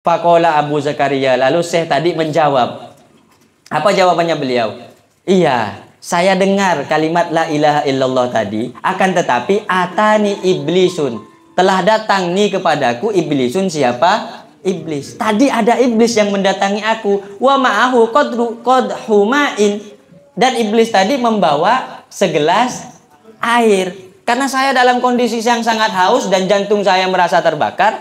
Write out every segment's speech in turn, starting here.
Faqala Abu Zakaria, lalu Syekh tadi menjawab. Apa jawabannya beliau? Iya, saya dengar kalimat la ilaha illallah tadi, akan tetapi atani iblisun, telah datang nih kepadaku iblisun. Siapa? Iblis. Tadi ada iblis yang mendatangi aku. Wa ma'ahu qadhu ma'in, dan iblis tadi membawa segelas air. Karena saya dalam kondisi yang sangat haus dan jantung saya merasa terbakar,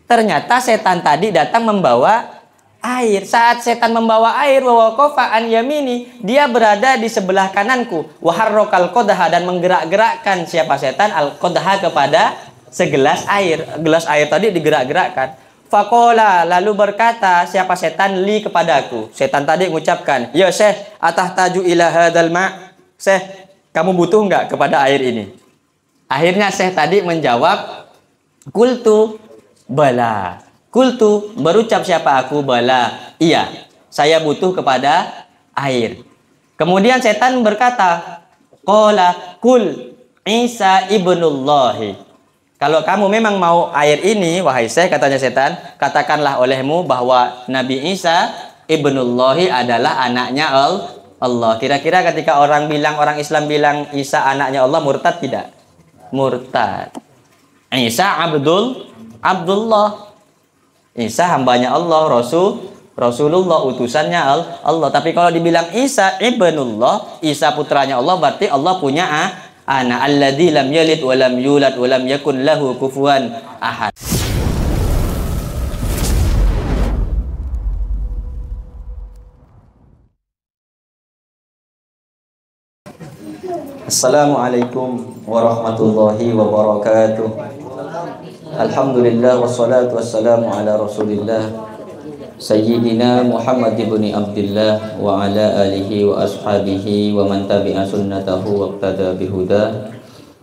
ternyata setan tadi datang membawa air. Saat setan membawa air, wa waqafa an yamini, dia berada di sebelah kananku. Wa harrokal qadha, dan menggerak-gerakkan siapa setan al qadha kepada segelas air. Gelas air tadi digerak-gerakkan. Faqala, lalu berkata siapa setan li kepadaku. Setan tadi mengucapkan, "Ya Syekh, atahtaju ila hadzal ma'?" Syekh, kamu butuh enggak kepada air ini? Akhirnya Syekh tadi menjawab, "Qultu bala." Qultu, berucap siapa aku? Bala, iya, saya butuh kepada air. Kemudian setan berkata, qala kul Isa ibnullahi. Kalau kamu memang mau air ini, wahai Syekh, katanya setan, katakanlah olehmu bahwa Nabi Isa ibnullahi adalah anaknya Allah. Kira-kira ketika orang Islam bilang Isa anaknya Allah, murtad tidak? Murtad. Isa Abdullah. Isa hambanya Allah, Rasulullah, utusannya Allah. Tapi kalau dibilang Isa ibnullah, Isa putranya Allah, berarti Allah punya anak. Alladzi lam yalid wa lam yulad wa lam yakun lahu kufuwan ahad. Assalamualaikum warahmatullahi wabarakatuh. Alhamdulillah wassalatu wassalamu ala Rasulillah Sayyidina Muhammad ibn Abdullah wa ala alihi wa ashabihi wa man tabi'a sunnatahu wa iqtada bihuda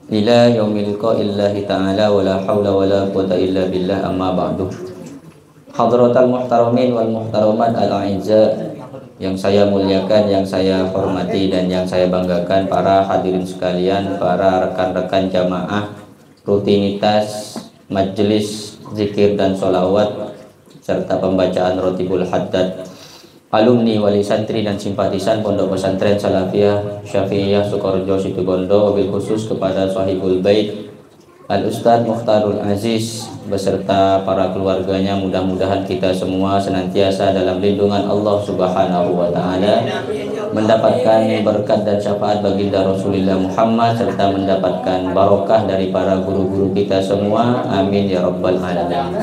ila yaumil qaillahi ta'ala wa la hawla wa la quwwata illa billah, amma ba'du. Hadratal muhtaramin wal muhtaramat al-a'izza, yang saya muliakan, yang saya hormati dan yang saya banggakan, para hadirin sekalian, para rekan-rekan jamaah rutinitas majelis zikir dan sholawat serta pembacaan Rotibul Haddad, alumni, wali santri dan simpatisan Pondok Pesantren Salafiyah Syafi'iyah Sukorejo Situbondo, wabil khusus kepada Sahibul Bait Al-Ustadz Mukhtarul Aziz beserta para keluarganya. Mudah-mudahan kita semua senantiasa dalam lindungan Allah Subhanahu wa Ta'ala, mendapatkan berkat dan syafaat baginda Rasulullah Muhammad, serta mendapatkan barokah dari para guru-guru kita semua. Amin ya rabbal alamin.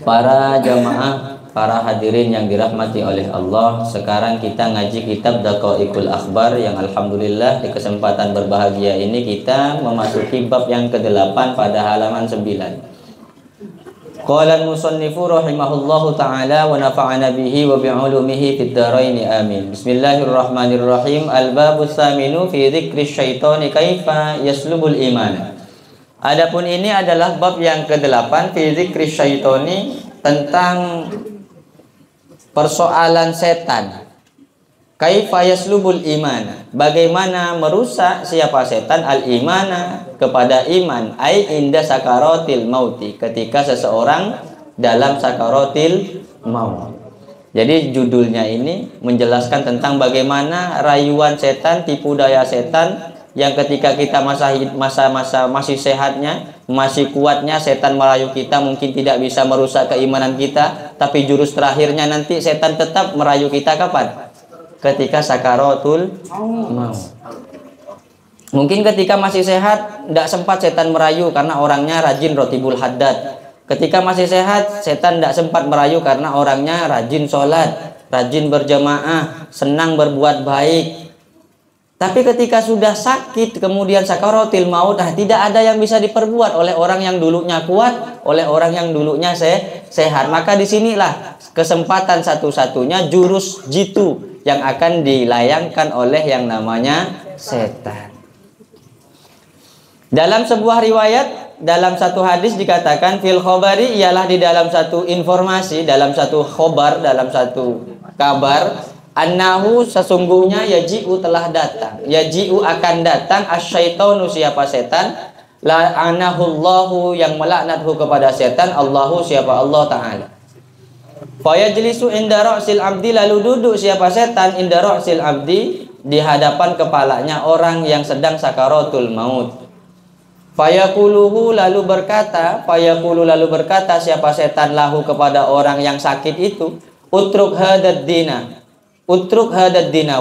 Para jamaah, para hadirin yang dirahmati oleh Allah, sekarang kita ngaji kitab Daqaiqul Akhbar, yang alhamdulillah di kesempatan berbahagia ini kita memasuki bab yang ke-8 pada halaman 9. Qala al-musannifu rahimahullahu ta'ala wa nafa'ana bihi wa bi'ulumihi fid dharain amin. Bismillahirrahmanirrahim. Al-babus saminu fi dzikri syaitani kaifa yaslubul iman. Adapun ini adalah bab yang ke-8 fi dzikri syaitani, tentang persoalan setan. Kaifa yaslubul iman, bagaimana merusak siapa setan al-imana, kepada iman, ai inda sakaratil mauti, ketika seseorang dalam sakaratil maut. Jadi judulnya ini menjelaskan tentang bagaimana rayuan setan, tipu daya setan, yang ketika kita masa-masa masih sehatnya, masih kuatnya, setan merayu kita, mungkin tidak bisa merusak keimanan kita, tapi jurus terakhirnya nanti setan tetap merayu kita kapan? Ketika sakaratul maut. Mungkin ketika masih sehat tidak sempat setan merayu karena orangnya rajin Rotibul Haddad. Ketika masih sehat setan tidak sempat merayu karena orangnya rajin sholat, rajin berjamaah, senang berbuat baik. Tapi ketika sudah sakit, kemudian sakaratil maut, tidak ada yang bisa diperbuat oleh orang yang dulunya kuat, oleh orang yang dulunya sehat. Maka disinilah kesempatan satu-satunya jurus jitu yang akan dilayangkan oleh yang namanya setan. Dalam sebuah riwayat, dalam satu hadis dikatakan fil khobari, ialah di dalam satu informasi, dalam satu khobar, dalam satu kabar, annahu, sesungguhnya yaji'u telah datang, yaji'u akan datang asyaitonu, siapa setan, la'anahullahu, yang melaknathu kepada setan, Allahu, siapa Allah Ta'ala. Fayajlisu inda ra'sil abdi, lalu duduk siapa setan inda ra'sil abdi, di hadapan kepalanya orang yang sedang sakaratul maut. Fayaquluhu, lalu berkata siapa setan lahu kepada orang yang sakit itu, utruk hadad dina,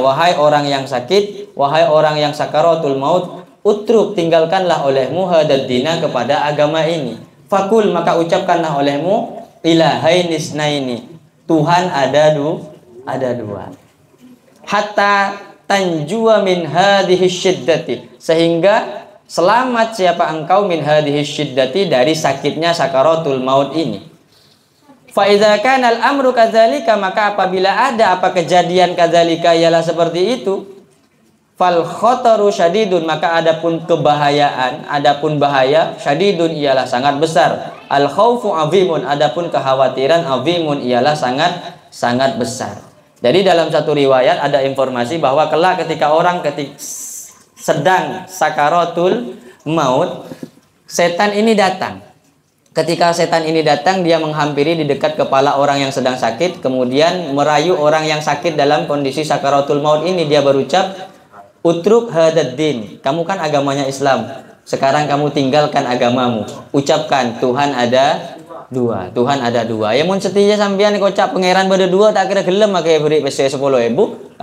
wahai orang yang sakit, wahai orang yang sakaratul maut, utruk, tinggalkanlah olehmu hadad dina, kepada agama ini. Fakul, maka ucapkanlah olehmu, ilahain isnaini, Tuhan ada dua. Hatta tanjua min hadhihi syiddati, sehingga selamat siapa engkau min hadhihi syiddati, dari sakitnya sakaratul maut ini. Fa idza kana al-amru kadzalika, maka apabila ada kejadian kadzalika ialah seperti itu, fal khataru syadidun, maka adapun kebahayaan, adapun bahaya, syadidun ialah sangat besar. Al khaufu azimun, adapun kekhawatiran, azimun ialah sangat besar. Jadi dalam satu riwayat ada informasi bahwa kelak ketika orang sedang sakaratul maut, setan ini datang. Ketika setan ini datang, dia menghampiri di dekat kepala orang yang sedang sakit, kemudian merayu orang yang sakit dalam kondisi sakaratul maut ini. Dia berucap, utruk hadad din, kamu kan agamanya Islam, sekarang kamu tinggalkan agamamu, ucapkan Tuhan ada dua, Tuhan ada dua. Ya mun setia sampean kocap pangeran berdua, tak kira gelem akeh beri pc 10.000, 10.000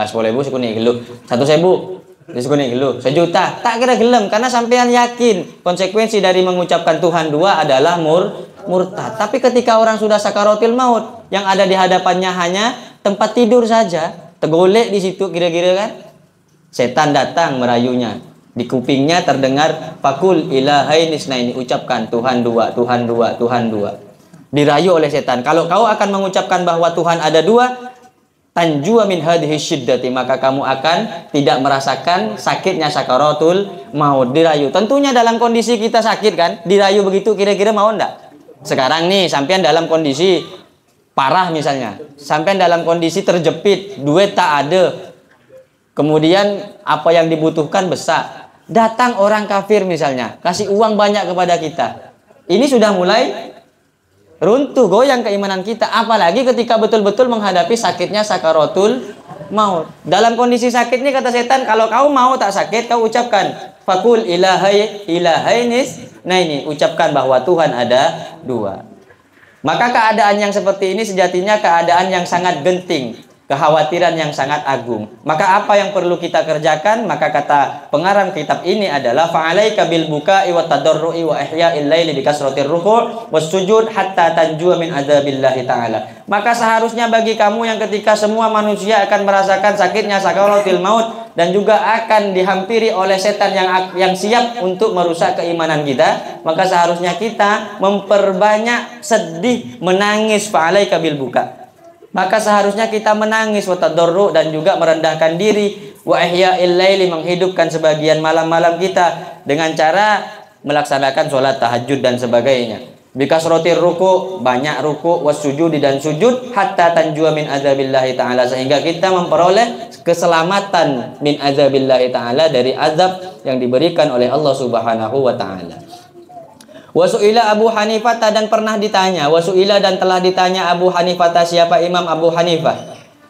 sekuni gelu, 1.000 sekuni gelu, 1 juta, tak kira gelem, karena sampean yakin konsekuensi dari mengucapkan Tuhan dua adalah murtad. Tapi ketika orang sudah sakaratul maut, yang ada di hadapannya hanya tempat tidur saja, tergolek di situ kira-kira kan, setan datang merayunya. Di kupingnya terdengar fakul ilahain isnaini, ucapkan Tuhan dua, Tuhan dua, Tuhan dua. Dirayu oleh setan, kalau kau akan mengucapkan bahwa Tuhan ada dua, tanjua min hadhihi syiddati, maka kamu akan tidak merasakan sakitnya sakaratul maut. Dirayu, tentunya dalam kondisi kita sakit kan, dirayu begitu kira-kira mau enggak? Sekarang nih sampean dalam kondisi parah misalnya, sampean dalam kondisi terjepit, duit tak ada, kemudian apa yang dibutuhkan besar, datang orang kafir misalnya, kasih uang banyak kepada kita, ini sudah mulai runtuh, goyang keimanan kita. Apalagi ketika betul-betul menghadapi sakitnya sakaratul maut. Dalam kondisi sakit ini kata setan, kalau kau mau tak sakit, kau ucapkan fakul ilahainis, nah ini ucapkan bahwa Tuhan ada dua. Maka keadaan yang seperti ini sejatinya keadaan yang sangat genting, kekhawatiran yang sangat agung. Maka apa yang perlu kita kerjakan? Maka kata pengarang kitab ini adalah fa'alaika bil buka'i wa tadarru'i wa ihya'il laili bi kasratir ruku' was sujud hatta tanjua min adzabillahi ta'ala. Maka seharusnya bagi kamu yang ketika semua manusia akan merasakan sakitnya sakaratul maut dan juga akan dihampiri oleh setan yang siap untuk merusak keimanan kita, maka seharusnya kita memperbanyak sedih, menangis, fa'alaika bil buka'. Maka seharusnya kita menangis, watadorru, dan juga merendahkan diri, wa ihya'il laili, menghidupkan sebagian malam-malam kita dengan cara melaksanakan sholat tahajud dan sebagainya. Bikasrotir ruku, banyak ruku, was sujudi, dan sujud, hatta tanjua min azabillahi ta'ala, sehingga kita memperoleh keselamatan min azabillahi ta'ala, dari azab yang diberikan oleh Allah subhanahu wa ta'ala. Wasu'ila Abu Hanifah, dan pernah ditanya, wasu'ila, dan telah ditanya Abu Hanifah, siapa Imam Abu Hanifah?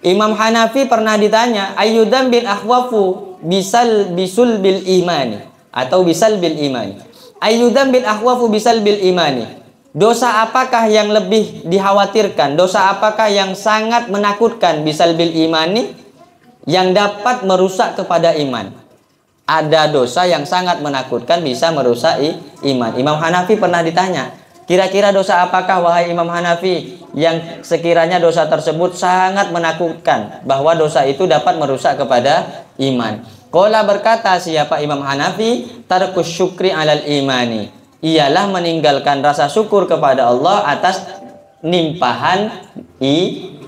Imam Hanafi pernah ditanya, ayyudan bin akhwafu bisul bil imani, atau bisal bil imani. Ayyudan bin akhwafu bisal bil imani, dosa apakah yang lebih dikhawatirkan, dosa apakah yang sangat menakutkan, bisal bil imani, yang dapat merusak kepada iman. Ada dosa yang sangat menakutkan bisa merusak iman. Imam Hanafi pernah ditanya, kira-kira dosa apakah wahai Imam Hanafi yang sekiranya dosa tersebut sangat menakutkan, bahwa dosa itu dapat merusak kepada iman. Qala, berkata siapa Imam Hanafi, tarkus syukri alal imani, ialah meninggalkan rasa syukur kepada Allah atas nimpahan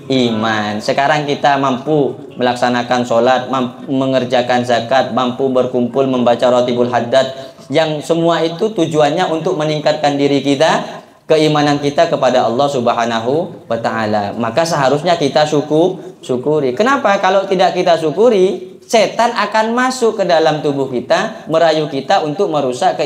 iman. Sekarang kita mampu melaksanakan sholat, mampu mengerjakan zakat, mampu berkumpul membaca Ratibul Haddad, yang semua itu tujuannya untuk meningkatkan diri kita, keimanan kita kepada Allah subhanahu wa ta'ala. Maka seharusnya kita syukuri. Kenapa? Kalau tidak kita syukuri, setan akan masuk ke dalam tubuh kita, merayu kita untuk merusak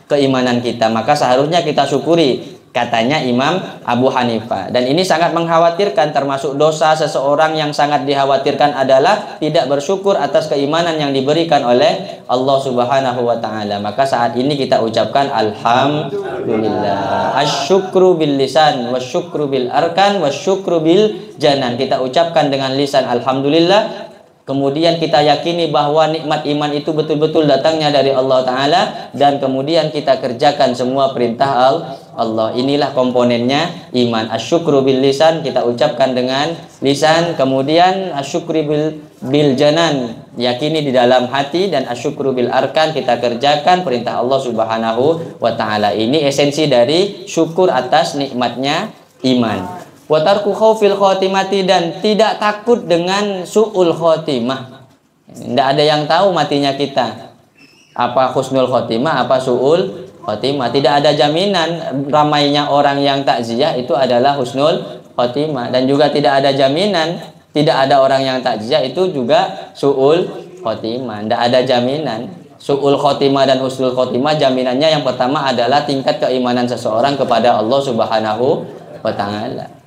keimanan kita. Maka seharusnya kita syukuri, katanya Imam Abu Hanifah. Dan ini sangat mengkhawatirkan, termasuk dosa seseorang yang sangat dikhawatirkan adalah tidak bersyukur atas keimanan yang diberikan oleh Allah Subhanahu wa taala. Maka saat ini kita ucapkan alhamdulillah. Asyukru bil lisan wasyukru bil arkan wasyukru bil janan. Kita ucapkan dengan lisan alhamdulillah. Kemudian kita yakini bahwa nikmat iman itu betul-betul datangnya dari Allah Ta'ala. Dan kemudian kita kerjakan semua perintah Allah. Inilah komponennya iman. Asyukru bil lisan, kita ucapkan dengan lisan. Kemudian asyukri bil janan, yakini di dalam hati. Dan asyukru bil arkan, kita kerjakan perintah Allah Subhanahu wa Ta'ala. Ini esensi dari syukur atas nikmatnya iman. Wa tarku khaufil khotimati, dan tidak takut dengan su'ul khotimah. Tidak ada yang tahu matinya kita, apa husnul khotimah, apa su'ul khotimah. Tidak ada jaminan ramainya orang yang takziah itu adalah husnul khotimah. Dan juga tidak ada jaminan tidak ada orang yang takziah itu juga su'ul khotimah. Tidak ada jaminan. Su'ul khotimah dan husnul khotimah, jaminannya yang pertama adalah tingkat keimanan seseorang kepada Allah Subhanahu wa Ta'ala.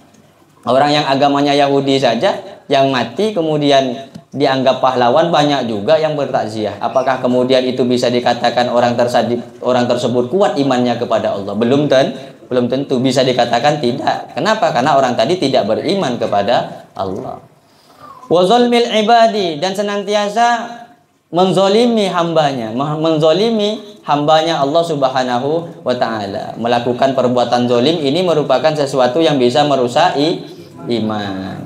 Orang yang agamanya Yahudi saja yang mati kemudian dianggap pahlawan, banyak juga yang bertakziah. Apakah kemudian itu bisa dikatakan orang tersebut kuat imannya kepada Allah? Belum tentu. Bisa dikatakan tidak. Kenapa? Karena orang tadi tidak beriman kepada Allah. Wa zulmil ibadi, dan senantiasa menzolimi hambanya, Allah Subhanahu wa Ta'ala. Melakukan perbuatan zolim ini merupakan sesuatu yang bisa merusak iman.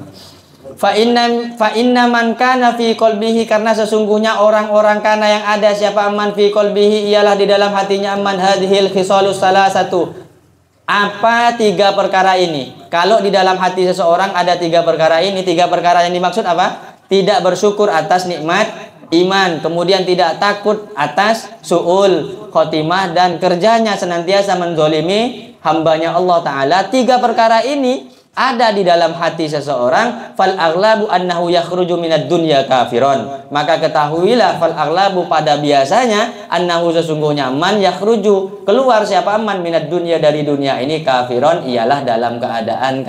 Fa inna man kana fi qalbihi, karena sesungguhnya orang-orang kana yang ada siapa man fi qalbihi, ialah di dalam hatinya man hadhil khisalus salasatu. Apa tiga perkara ini? Kalau di dalam hati seseorang ada tiga perkara ini, tiga perkara yang dimaksud apa? Tidak bersyukur atas nikmat iman, kemudian tidak takut atas su'ul khotimah, dan kerjanya senantiasa menzolimi hambanya Allah Ta'ala. Tiga perkara ini ada di dalam hati seseorang, fal aghlabu annahu yakhruju minad dunya kafiron. Maka ketahuilah, fal aghlabu pada biasanya, annahu sesungguhnya man yakhruju keluar siapa man minad dunya dari dunia ini, kafiron ialah dalam keadaan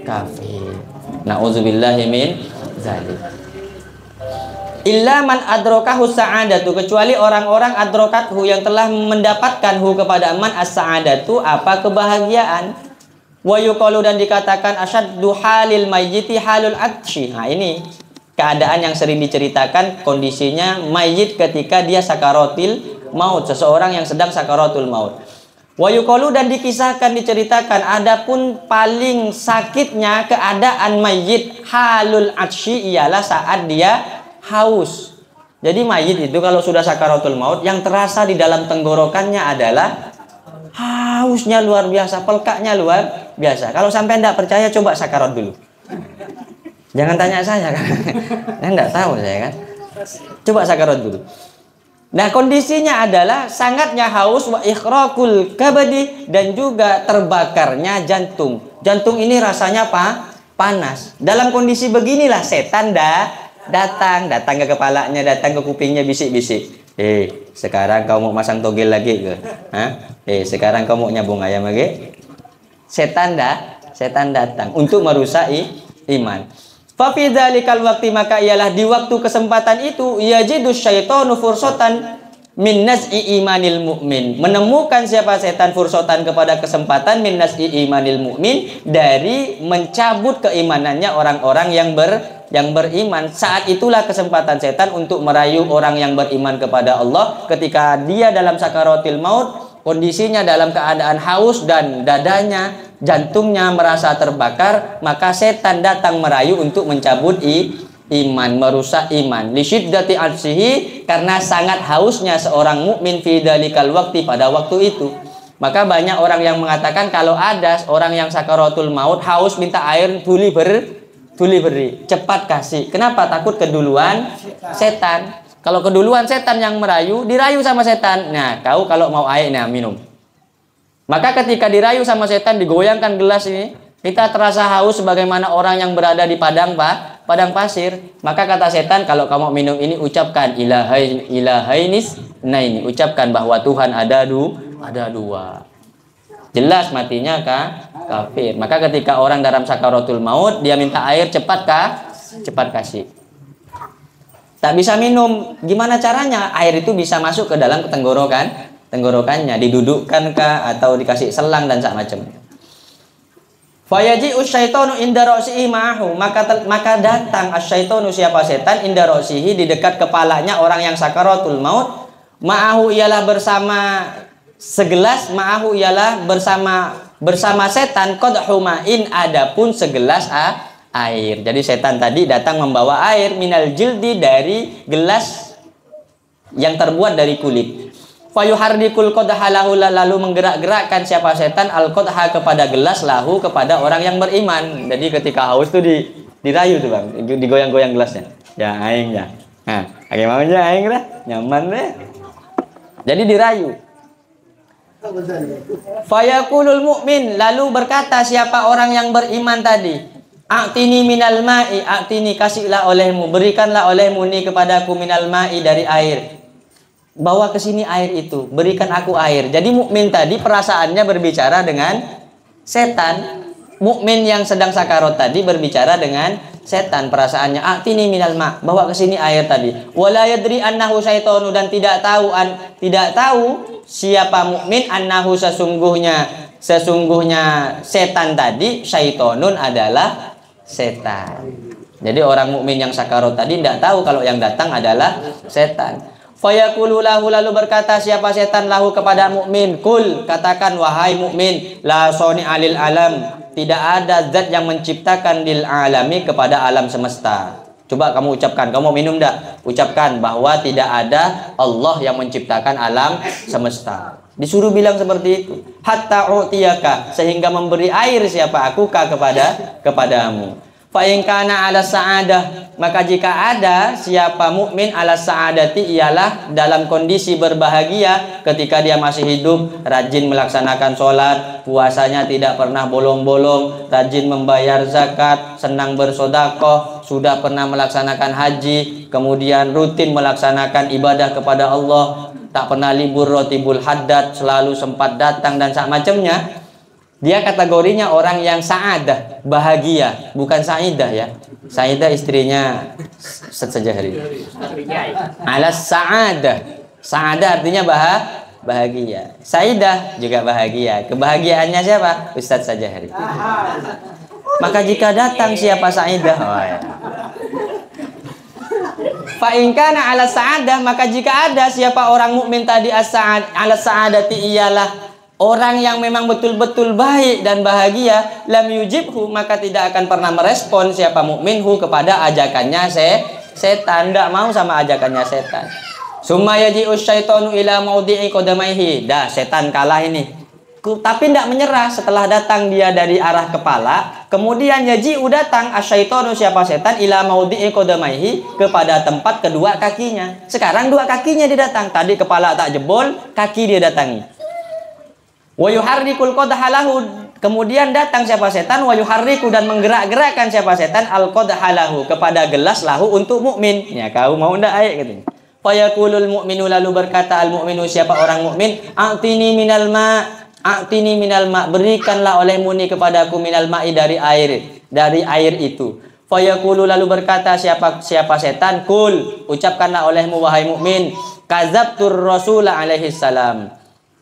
kafir. Nauzubillahi min dzalik. Illa man adrokahu sa'adatu, kecuali orang-orang adrokathu yang telah mendapatkan hu kepada man as-sa'adatu, apa kebahagiaan. Wa yuqalu, dan dikatakan asyaddu halil mayyiti halul atshi. Nah, ini keadaan yang sering diceritakan, kondisinya mayyit ketika dia sakaratul maut, seseorang yang sedang sakaratul maut. Wa yuqalu, dan dikisahkan, diceritakan, adapun paling sakitnya keadaan mayyit halul atshi ialah saat dia haus. Jadi mayit itu kalau sudah sakaratul maut, yang terasa di dalam tenggorokannya adalah hausnya luar biasa, pelkaknya luar biasa. Kalau sampai tidak percaya, coba sakarat dulu. Jangan tanya saya kan, saya tidak tahu saya kan. Coba sakarat dulu. Nah, kondisinya adalah sangatnya haus, wa ikhraqul kabadi, dan juga terbakarnya jantung. Jantung ini rasanya panas. Dalam kondisi beginilah setan datang ke kepalanya, datang ke kupingnya, bisik-bisik. Sekarang kau mau masang togel lagi ke? Sekarang kau mau nyambung ayam lagi? Setan datang untuk merusak iman. Fa fi dzalikal waqti, maka ialah di waktu kesempatan itu, yajidu syaitanu fursatan min naz'i imanil mu'min, menemukan siapa setan fursatan kepada kesempatan min naz'i imanil mu'min, dari mencabut keimanannya orang-orang yang beriman. Saat itulah kesempatan setan untuk merayu orang yang beriman kepada Allah. Ketika dia dalam sakaratil maut, kondisinya dalam keadaan haus dan dadanya, jantungnya merasa terbakar, maka setan datang merayu untuk mencabut iman, merusak iman. Li syiddati atsihi, karena sangat hausnya seorang mukmin fi dalikal waqti, pada waktu itu. Maka banyak orang yang mengatakan kalau ada orang yang sakaratul maut haus, minta air, tuli beri, cepat kasih. Kenapa? Takut keduluan setan. Kalau keduluan setan yang merayu, dirayu sama setan. Nah, kau kalau mau air, nah minum. Maka ketika dirayu sama setan, digoyangkan gelas ini, kita terasa haus sebagaimana orang yang berada di padang padang pasir. Maka kata setan, kalau kamu minum ini ucapkan ilahainis. Nah ini ucapkan bahwa Tuhan ada dua. Jelas matinya kafir. Maka ketika orang dalam sakaratul maut, dia minta air, cepat kasih. Tak bisa minum. Gimana caranya? Air itu bisa masuk ke dalam tenggorokannya, didudukkan kah atau dikasih selang dan macam. Fayaji usyaitonu inda ra'sihi ma'ahu, maka datang asyaitonu, siapa setan, inda ra'sihi, di dekat kepalanya orang yang sakaratul maut, ma'ahu ialah bersama segelas, ma'ahu ialah bersama setan, qadhu ma'in, adapun segelas air. Jadi setan tadi datang membawa air minal jildi, dari gelas yang terbuat dari kulit. Fayuhardikul qadha lahu, lalu menggerak-gerakkan siapa setan al-qadha kepada gelas, lahu kepada orang yang beriman. Jadi ketika haus tuh dirayu tuh Bang, digoyang-goyang gelasnya. Ya aing ya. Nah, agak mau aja aing dah, nyaman deh. Jadi dirayu. Fayaqulul mu'min, lalu berkata siapa orang yang beriman tadi, a'tini minal ma'i, a'tini, kasihlah olehmu, berikanlah olehmu nih kepadaku minal ma'i, dari air. Bawa ke sini air itu, berikan aku air. Jadi mukmin tadi perasaannya berbicara dengan setan. Mukmin yang sedang sakarat tadi berbicara dengan setan, perasaannya atini minal ma, bawa ke sini air tadi. Wala yadri annahu syaitonu, dan tidak tahu siapa mukmin annahu, sesungguhnya setan tadi, syaitonun adalah setan. Jadi orang mukmin yang sakarat tadi tidak tahu kalau yang datang adalah setan. Fayaqulu lahu, lalu berkata siapa setan lahu kepada mukmin, kul, katakan wahai mukmin, la soni alil alam, tidak ada zat yang menciptakan lil alami, kepada alam semesta. Coba kamu ucapkan, kamu minum dak? Ucapkan bahwa tidak ada Allah yang menciptakan alam semesta. Disuruh bilang seperti itu. Hatta u'tiyaka, sehingga memberi air siapa aku kepadamu. Fa in kana ala sa'adah, maka jika ada siapa mukmin ala sa'adati, ialah dalam kondisi berbahagia ketika dia masih hidup, rajin melaksanakan sholat, puasanya tidak pernah bolong-bolong, rajin membayar zakat, senang bersedekah, sudah pernah melaksanakan haji, kemudian rutin melaksanakan ibadah kepada Allah, tak pernah libur rotibul haddad, selalu sempat datang dan semacamnya. Dia kategorinya orang yang sa'adah, bahagia, bukan sa'idah ya. Sa'idah istrinya Ustaz Sajahri. Alas sa'adah. Sa'adah artinya bahagia. Sa'idah juga bahagia. Kebahagiaannya siapa? Ustaz Sajahri. Maka jika datang siapa sa'idah? Oh, ya. Fa in kana ala sa'adah, maka jika ada siapa orang mukmin tadi ala sa'adati, ialah orang yang memang betul-betul baik dan bahagia, lam yujibhu, maka tidak akan pernah merespon siapa mukminhu kepada ajakannya setan, tidak mau sama ajakannya setan. Summa yaji'us syaitanu ila maudhi'i qadamaihi, dah setan kalah ini. Tapi tidak menyerah, setelah datang dia dari arah kepala, kemudian yaji'u datang asyaitanu, siapa setan, ila maudhi'i qadamaihi, kepada tempat kedua kakinya. Sekarang dua kakinya dia datang. Tadi kepala tak jebol, kaki dia datangi. Wa yuharrikul qadha lahu, kemudian datang siapa setan, wa yuharriku, dan menggerak-gerakkan siapa setan al qadha lahu, kepada gelas lahu untuk mukmin. Ya, kau mau ndak ayat katanya. Fa yaqulul mu'minu, lalu berkata al mu'minu, siapa orang mukmin, a'tini minal ma, berikanlah olehmu ni kepadaku minal ma'i, dari air itu. Fa yaqulu, lalu berkata siapa setan, kul, ucapkanlah olehmu wahai mukmin, kadzabtur rasul alaihi salam,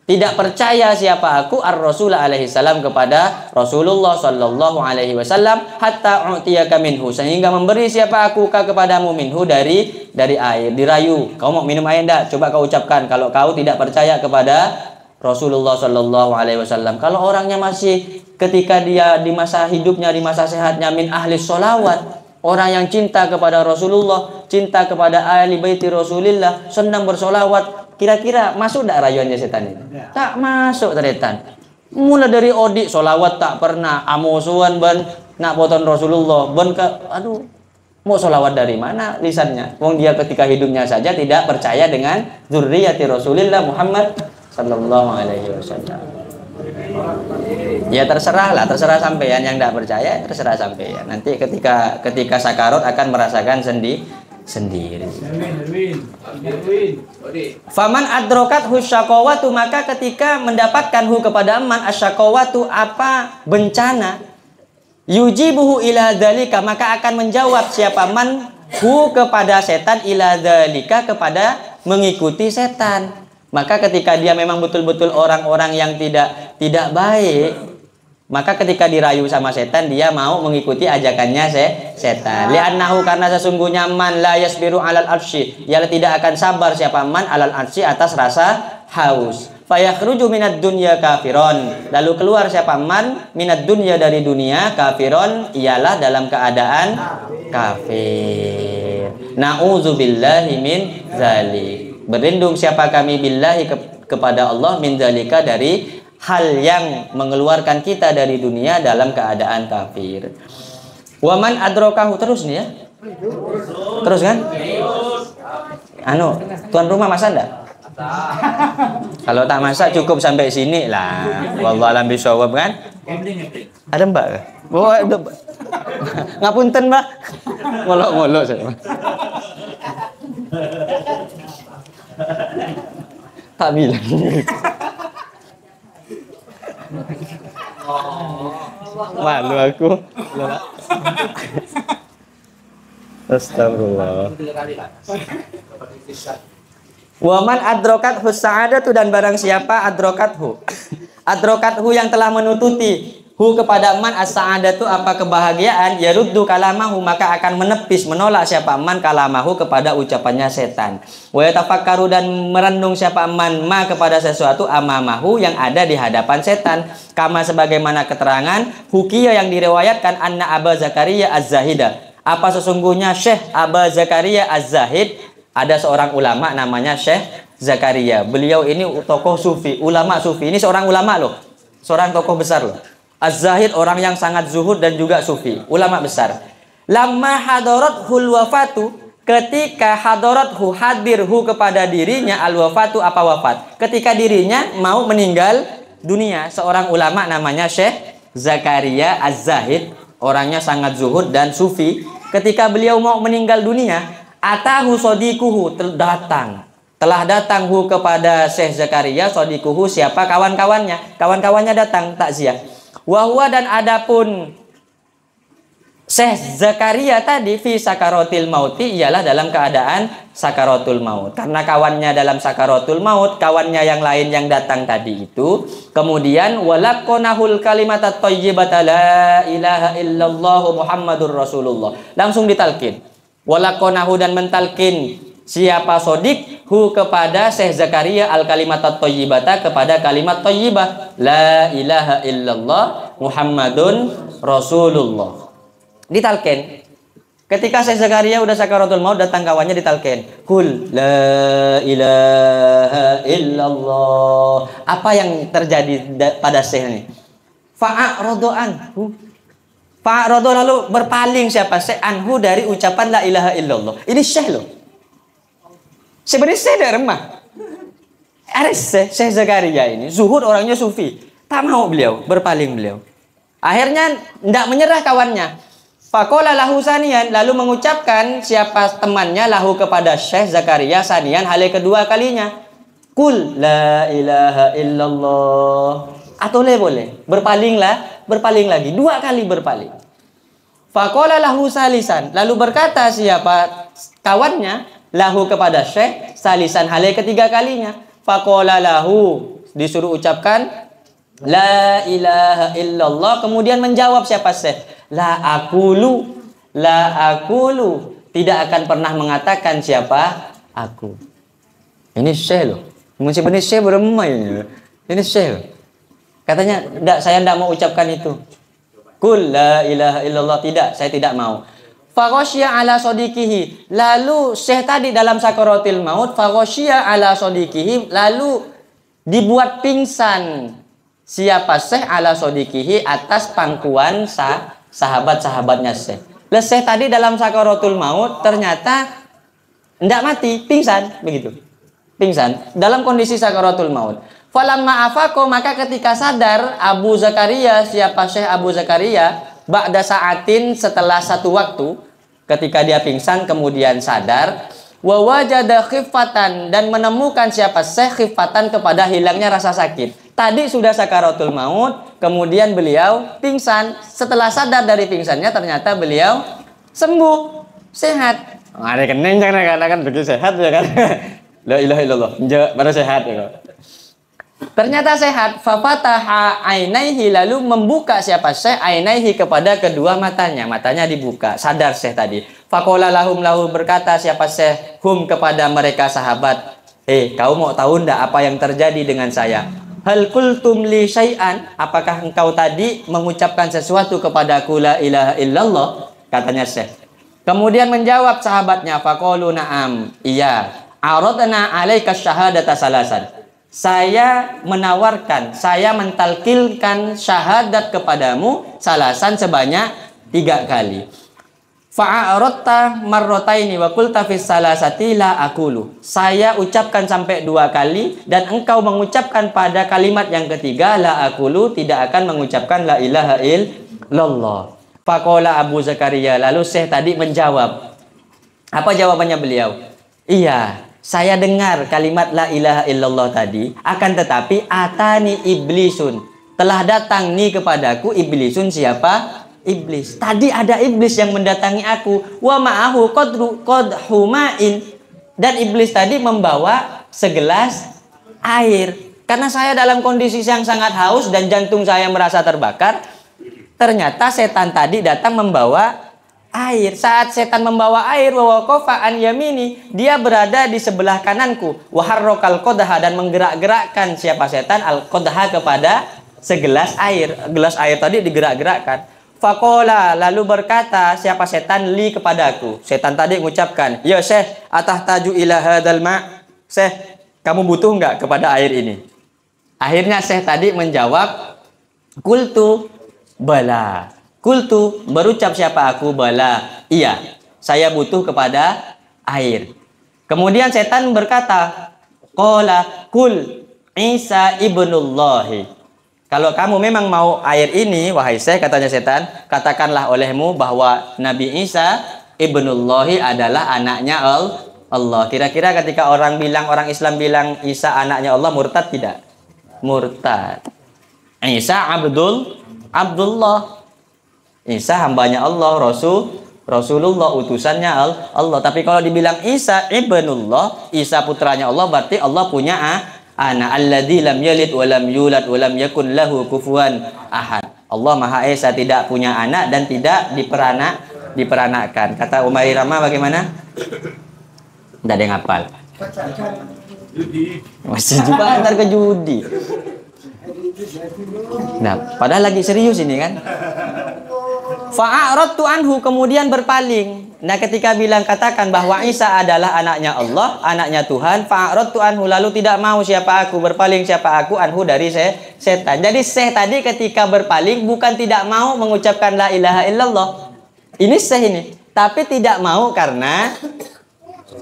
tidak percaya siapa aku ar-rasul alaihi salam kepada Rasulullah sallallahu alaihi wasallam, hatta u'tiyaka minhu, sehingga memberi siapa aku kepadamu minhu, dari air. Dirayu, kau mau minum air enggak? Coba kau ucapkan kalau kau tidak percaya kepada Rasulullah sallallahu alaihi wasallam. Kalau orangnya masih ketika dia di masa hidupnya, di masa sehatnya, min ahli sholawat, orang yang cinta kepada Rasulullah, cinta kepada ahli baiti Rasulillah, senang bersolawat, kira-kira masuk tak rayuannya setan ini? Tak masuk setan. Mulai dari odik solawat tak pernah, amusuan ben nak poton Rasulullah, ben ke, aduh, mau solawat dari mana lisannya? Wong dia ketika hidupnya saja tidak percaya dengan zurriyati Rasulillah Muhammad sallallahu alaihi wasallam. Ya terserah lah, terserah sampean. Yang tidak percaya terserah sampean. Nanti ketika sakarat akan merasakan sendiri. Faman adrokat husyakawatu, maka ketika mendapatkan hu kepada man asyakawatu, apa bencana, yujibuhu ila dzalika, maka akan menjawab siapa man hu kepada setan, ila dzalika, kepada mengikuti setan. Maka ketika dia memang betul-betul orang-orang yang tidak baik, maka ketika dirayu sama setan, dia mau mengikuti ajakannya setan. Li'annahu, karena sesungguhnya man la yasbiru alal arsy, ia tidak akan sabar siapa man alal arsy, atas rasa haus. Fayakhruju minad dunya kafiron, lalu keluar siapa man minad dunya, dari dunia, kafiron, ialah dalam keadaan kafir. Na'udzubillahi min zalik. Berlindung siapa kami billahi kepada Allah, min zalika, dari hal yang mengeluarkan kita dari dunia dalam keadaan kafir. Waman adrokahu, terus nih ya. Terus kan? Tuan rumah masa enggak? Kalau tak masak cukup sampai sini lah. Wallahu a'lam bishawab kan? Ada Mbak? Ngapunten Mbak. Ngolok-ngolok saya. Tak bilang. Malu aku. Astagfirullah. Waman adrokat hussaadatu, dan barang siapa adrokathu yang telah menututi hu kepada man as-sa'adatu, apa kebahagiaan, yaruddu kalamahu, maka akan menolak siapa man kalamahu, kepada ucapannya setan. Wa yatafakkaru, dan merenung siapa man ma kepada sesuatu, amamahu, yang ada di hadapan setan. Kama sebagaimana keterangan hukiya yang diriwayatkan, anna Aba Zakaria Az-Zahida, apa sesungguhnya Syekh Aba Zakaria Az-Zahid, ada seorang ulama namanya Syekh Zakaria. Beliau ini tokoh sufi, ulama sufi. Ini seorang ulama loh, seorang tokoh besar loh. Az-Zahid orang yang sangat zuhud dan juga sufi, ulama besar. Lamma hadarathul wafatu, ketika hadarathu, hadirhu kepada dirinya, al wafatu, apa wafat, ketika dirinya mau meninggal dunia. Seorang ulama namanya Syekh Zakaria Az-Zahid, orangnya sangat zuhud dan sufi. Ketika beliau mau meninggal dunia, atahu sodikuhu, telah datang hu kepada Syekh Zakaria, sodikuhu, siapa kawan-kawannya datang takziah. Wahwa, dan adapun Syekh Zakaria tadi fi sakaratil mauti, ialah dalam keadaan sakaratul maut. Karena kawannya dalam sakaratul maut, kawannya yang lain yang datang tadi itu, kemudian walaqonahul kalimatat thayyibata la ilaha illallah Muhammadur Rasulullah, langsung ditalkin. Walaqonahu, dan mentalkin siapa sodik hu kepada Syekh Zakaria al kalimatat thayyibata, kepada kalimat thayyibah la ilaha illallah Muhammadun Rasulullah. Ditalkin. Ketika Syekh Zakaria udah sakaratul maut, datang kawannya ditalkin, kul la ilaha illallah. Apa yang terjadi pada Syekh ini? Fa'aradu anhu, lalu berpaling siapa Syekh anhu, dari ucapan la ilaha illallah. Ini Syekh loh, sebenarnya Syekh dari remah. Ada Syekh Zakaria ini zuhud, orangnya sufi, tak mau beliau, berpaling beliau. Akhirnya tidak menyerah kawannya. Faqala lahu saniyan, lalu mengucapkan siapa temannya lahu kepada Syekh Zakaria, saniyan, hal kedua kalinya, kul la ilaha illallah. Atau boleh berpaling lagi, 2 kali berpaling. Faqala lahu salisan, lalu berkata siapa kawannya lahu kepada Syekh, salisan, hal ketiga kalinya. Faqala lahu, disuruh ucapkan la ilaha illallah, kemudian menjawab siapa Syekh, la aqulu, tidak akan pernah mengatakan siapa aku. Ini Syekh loh, mesti benar Syekh beremai ini Syekh. Katanya saya tidak mau ucapkan itu, kul la ilaha illallah, tidak, saya tidak mau. Faghasya ala sodikihi, lalu Syekh tadi dalam sakaratil maut, faghasya ala sodikihi, lalu dibuat pingsan siapa Syekh ala sodikihi, atas pangkuan sahabat-sahabatnya Syekh. Syekh tadi dalam sakaratul maut ternyata tidak mati, pingsan begitu. Pingsan dalam kondisi sakaratul maut. Falamma afaqo, maka ketika sadar Abu Zakaria, siapa Syekh Abu Zakaria, ba'da sa'atin, setelah satu waktu, ketika dia pingsan kemudian sadar, wa wajada khifatan, dan menemukan siapa Syekh khifatan, kepada hilangnya rasa sakit. Tadi sudah sakaratul maut, kemudian beliau pingsan. Setelah sadar dari pingsannya ternyata beliau sembuh, sehat. Ada kening kan begitu sehat ya kan. La ilaha illallah. Pada sehat ya. Ternyata sehat. Fafataha ainaihi, lalu membuka siapa Syekh ainaihi, kepada kedua matanya. Matanya dibuka, sadar Syekh tadi. Faqala lahum, lahu berkata siapa Syekh hum, kepada mereka sahabat, kau mau tahu ndak apa yang terjadi dengan saya? Hal qultum li syai'an, apakah engkau tadi mengucapkan sesuatu kepadaku la ilaha illallah? Katanya Syekh. Kemudian menjawab sahabatnya, faqalu na'am, iya. Aradna 'alaika syahadata salasan. Saya menawarkan, saya mentalkilkan syahadat kepadamu salasan, sebanyak 3 kali. Fa'aradta marrataini wa qulta fis salasati la aqulu. Saya ucapkan sampai 2 kali dan engkau mengucapkan pada kalimat yang ketiga la aqulu, tidak akan mengucapkan la ilaha illallah. Faqala Abu Zakaria, lalu Syekh tadi menjawab. Apa jawabannya beliau? Iya, saya dengar kalimat la ilaha illallah tadi, akan tetapi atani iblisun, telah datang nih kepadaku iblisun, siapa? Iblis. Tadi ada iblis yang mendatangi aku. Wa ma'ahu qadhu ma'in, dan iblis tadi membawa segelas air. Karena saya dalam kondisi yang sangat haus dan jantung saya merasa terbakar, ternyata setan tadi datang membawa air. Saat setan membawa air, wa waqafa an yamini, dia berada di sebelah kananku. Wa harrokal qadha, dan menggerak-gerakkan siapa setan al qadha, kepada segelas air. Gelas air tadi digerak-gerakkan. Faqala, lalu berkata siapa setan li, kepadaku. Setan tadi mengucapkan, ya Syekh, atahtaju ila hadzal ma', Syekh, kamu butuh enggak kepada air ini? Akhirnya Syekh tadi menjawab, qultu bala. Kultu, berucap siapa aku, bala, iya, saya butuh kepada air. Kemudian setan berkata, qala kul Isa ibnullahi. Kalau kamu memang mau air ini, wahai Syekh, katanya setan, katakanlah olehmu bahwa Nabi Isa ibnullahi adalah anaknya Allah. Kira-kira ketika orang Islam bilang Isa anaknya Allah, murtad tidak? Murtad. Isa Abdullah. Isa hambanya Allah, Rasulullah, utusannya Allah. Tapi kalau dibilang Isa ibnullah, Isa putranya Allah, berarti Allah punya anak. Alladzi lam yalid wa lam yulad wa lam yakun lahu kufuwan ahad. Allah Maha Esa, tidak punya anak dan tidak diperanakkan. Kata Umar Irama bagaimana? Tidak ada yang hafal. Masih juga antar ke judi. Nah, padahal lagi serius ini kan. Fa'aradtu anhu, kemudian berpaling. Nah, ketika bilang katakan bahwa Isa adalah anaknya Allah, anaknya Tuhan, fa'aradtu anhu, lalu tidak mau siapa aku, berpaling siapa aku anhu, dari setan. Jadi Syekh tadi ketika berpaling bukan tidak mau mengucapkan la ilaha illallah. Ini Syekh ini, tapi tidak mau karena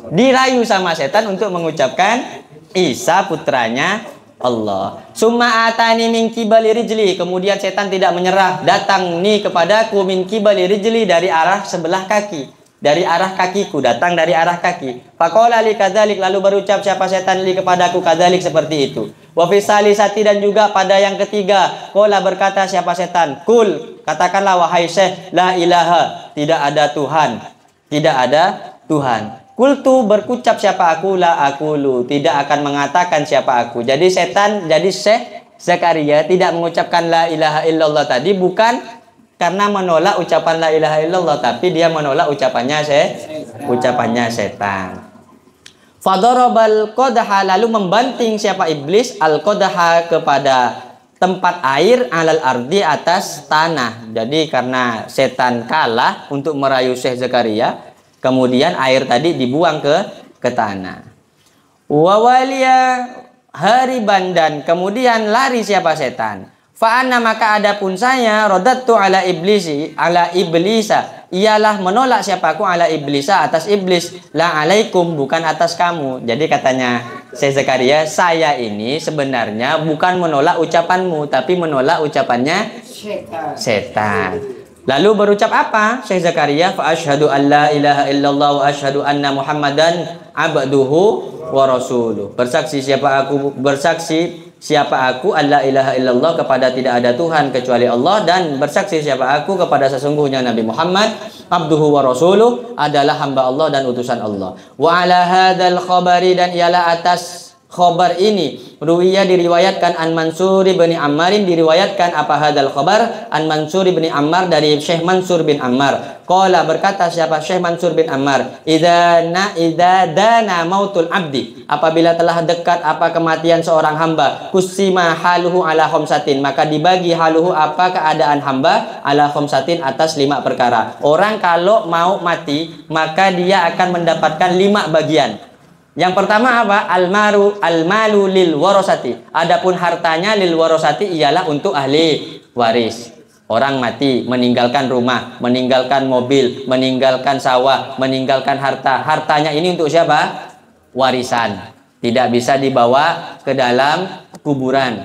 dirayu sama setan untuk mengucapkan Isa putranya Allah. Summa atani min kibali rijli, kemudian setan tidak menyerah, datang nih kepadaku min kibali rijli, dari arah sebelah kaki, dari arah kakiku, datang dari arah kaki. Faqala li kadzalik, lalu berucap siapa setan li kepadaku kadzalik, seperti itu. Wa fi salisati, dan juga pada yang ketiga, qala berkata siapa setan, kul, katakanlah wahai Syekh, la ilaha, tidak ada Tuhan, tidak ada Tuhan. Kultu, berucap siapa aku, la aqulu, tidak akan mengatakan siapa aku. Jadi setan, jadi Syekh Zakaria tidak mengucapkan la ilaha illallah tadi bukan karena menolak ucapan la ilaha illallah, tapi dia menolak ucapannya setan. Fadarabal qadha, lalu membanting siapa iblis al qadha, kepada tempat air, alal ardi, atas tanah. Jadi karena setan kalah untuk merayu Syekh Zakaria, kemudian air tadi dibuang ke tanah. Wawaliya hariban, dan kemudian lari siapa setan. Fa'ana maka adapun saya rodattu ala iblisa ialah menolak siapa aku ala iblisa atas iblis, la alaikum bukan atas kamu. Jadi katanya Syekh Zakaria, saya ini sebenarnya bukan menolak ucapanmu tapi menolak ucapannya setan. Lalu berucap apa Syekh Zakaria? Fa asyhadu an la ilaha illallah wa asyhadu anna Muhammadan abduhu wa rasuluh. Bersaksi siapa aku alla ilaha illallah kepada tidak ada Tuhan kecuali Allah, dan bersaksi siapa aku kepada sesungguhnya Nabi Muhammad abduhu wa rasuluh adalah hamba Allah dan utusan Allah. Wa ala hadzal khabari, dan ialah atas khabar ini ruwiya diriwayatkan an Mansur bin Ammarin, diriwayatkan apa hadzal khabar an Mansur bin Ammar dari Syekh Mansur bin Ammar. Qala berkata siapa Syekh Mansur bin Ammar, idza dana mautul abdi, apabila telah dekat apa kematian seorang hamba, kusima haluhu ala khamsatin, maka dibagi haluhu apa keadaan hamba ala khamsatin atas 5 perkara. Orang kalau mau mati maka dia akan mendapatkan 5 bagian. Yang pertama apa? Al-malu lil warosati. Adapun hartanya lil warosati ialah untuk ahli waris. Orang mati meninggalkan rumah, meninggalkan mobil, meninggalkan sawah, meninggalkan harta. Hartanya ini untuk siapa? Warisan. Tidak bisa dibawa ke dalam kuburan.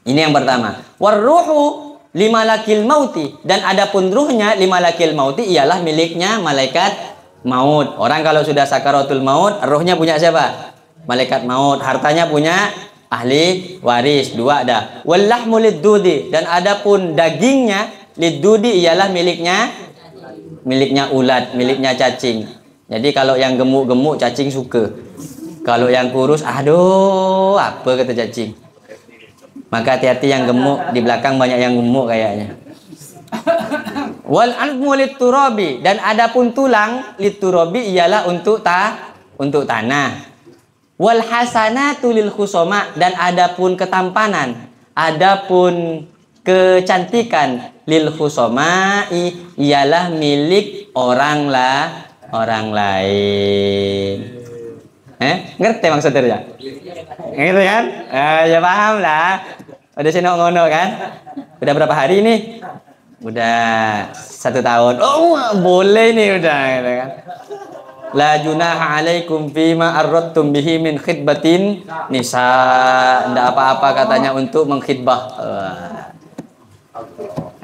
Ini yang pertama. Warruhu limalakil mauti, dan adapun ruhnya limalakil mauti ialah miliknya malaikat maut. Orang kalau sudah sakaratul maut, rohnya punya siapa? Malaikat maut. Hartanya punya ahli waris. 2 dah. Wallahmu liddudi, dan adapun dagingnya liddudi ialah miliknya ulat, miliknya cacing. Jadi kalau yang gemuk-gemuk cacing suka. Kalau yang kurus, aduh, apa kata cacing. Maka hati-hati yang gemuk, di belakang banyak yang gemuk kayaknya. Wal almu liturabi, dan adapun tulang liturabi ialah untuk tanah. Wal hasanatu lil khusoma, dan adapun ketampanan, adapun kecantikan lil khusoma ialah milik orang lain. Ngerti maksudnya? Ngerti kan? Ya paham lah. Udah senok ngono kan? Udah berapa hari nih? Udah 1 tahun. Oh, boleh nih udah gitu kan. La junaha alaikum fima arradtum bihi min khidbatin nisa. Ndak apa-apa katanya untuk mengkhidbah.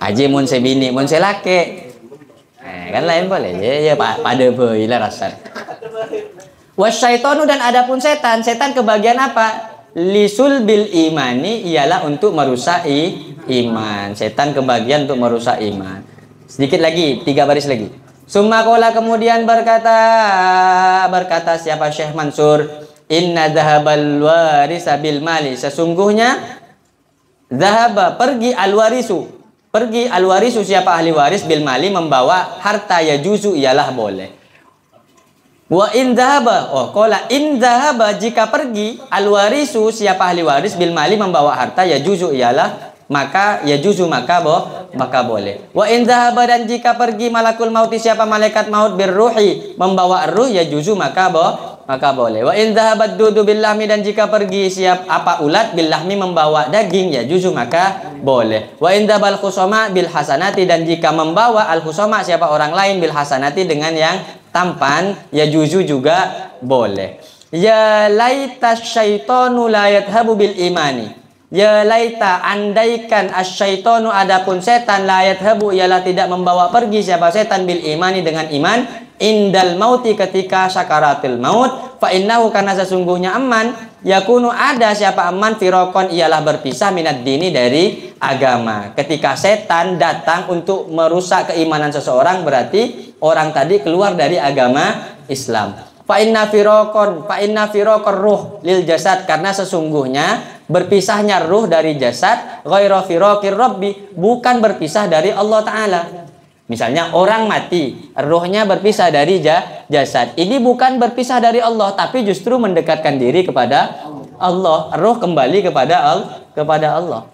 Aji mun sebini, mun selake. Kan lain boleh. Ya pada bae lah rasa. Wasyaitonu, dan adapun setan kebagian apa? Lisul bil imani ialah untuk merusak iman. Setan kebagian untuk merusak iman. Sedikit lagi, 3 baris lagi. Summa qala, kemudian berkata siapa Syekh Mansur, inna dhahabal warisa bil mali, sesungguhnya dhahaba pergi al warisu siapa ahli waris bil mali membawa harta, ya juzu ialah boleh. Wa in dhahaba, qala in dhahaba, jika pergi al warisu siapa ahli waris bil mali membawa harta, ya juzu ialah maka ya juzu maka boleh. Wa in dhahaba, dan jika pergi malakul mauti siapa malaikat maut birruhi membawa ruh, ya juzu maka boleh. Wa in dhahabat dudu bil lahmi, dan jika pergi apa ulat bil lahmi membawa daging, ya juzu maka boleh. Wa in dhabal khusama bil hasanati, dan jika membawa al khusama siapa orang lain bil hasanati dengan yang tampan, ya juzu juga boleh. Ya laita syaitonu la yadhabu bil imani. Ya laita, andaikan asyaitonu, adapun setan, la yadhabu ialah tidak membawa pergi siapa setan bil imani dengan iman, indal mauti ketika sakaratul maut, fa innahu, karena sesungguhnya aman, yakunu ada siapa aman, firokon ialah berpisah, minad dini dari agama. Ketika setan datang untuk merusak keimanan seseorang, berarti orang tadi keluar dari agama Islam. Fa inna firokon ruh lil jasad, karena sesungguhnya berpisahnya ruh dari jasad, ghairu firokir rabbi, bukan berpisah dari Allah Ta'ala. Misalnya orang mati, ruhnya berpisah dari jasad. Ini bukan berpisah dari Allah, tapi justru mendekatkan diri kepada Allah. Ruh kembali kepada Allah.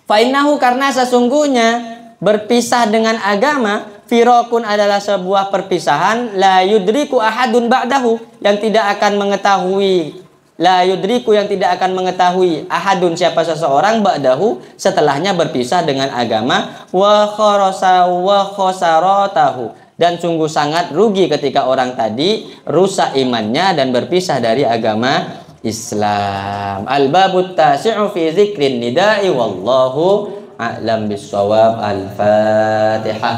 Fa innahu, karena sesungguhnya berpisah dengan agama, firokun adalah sebuah perpisahan, la yudriku ahadun ba'dahu, yang tidak akan mengetahui la yudriku yang tidak akan mengetahui ahadun siapa seseorang ba'dahu setelahnya berpisah dengan agama wa khosaratahu dan sungguh sangat rugi ketika orang tadi rusak imannya dan berpisah dari agama Islam. Al-babut tasi'u fi dzikrin nida'i wallahu a'lam bis-shawab. Al-Fatihah.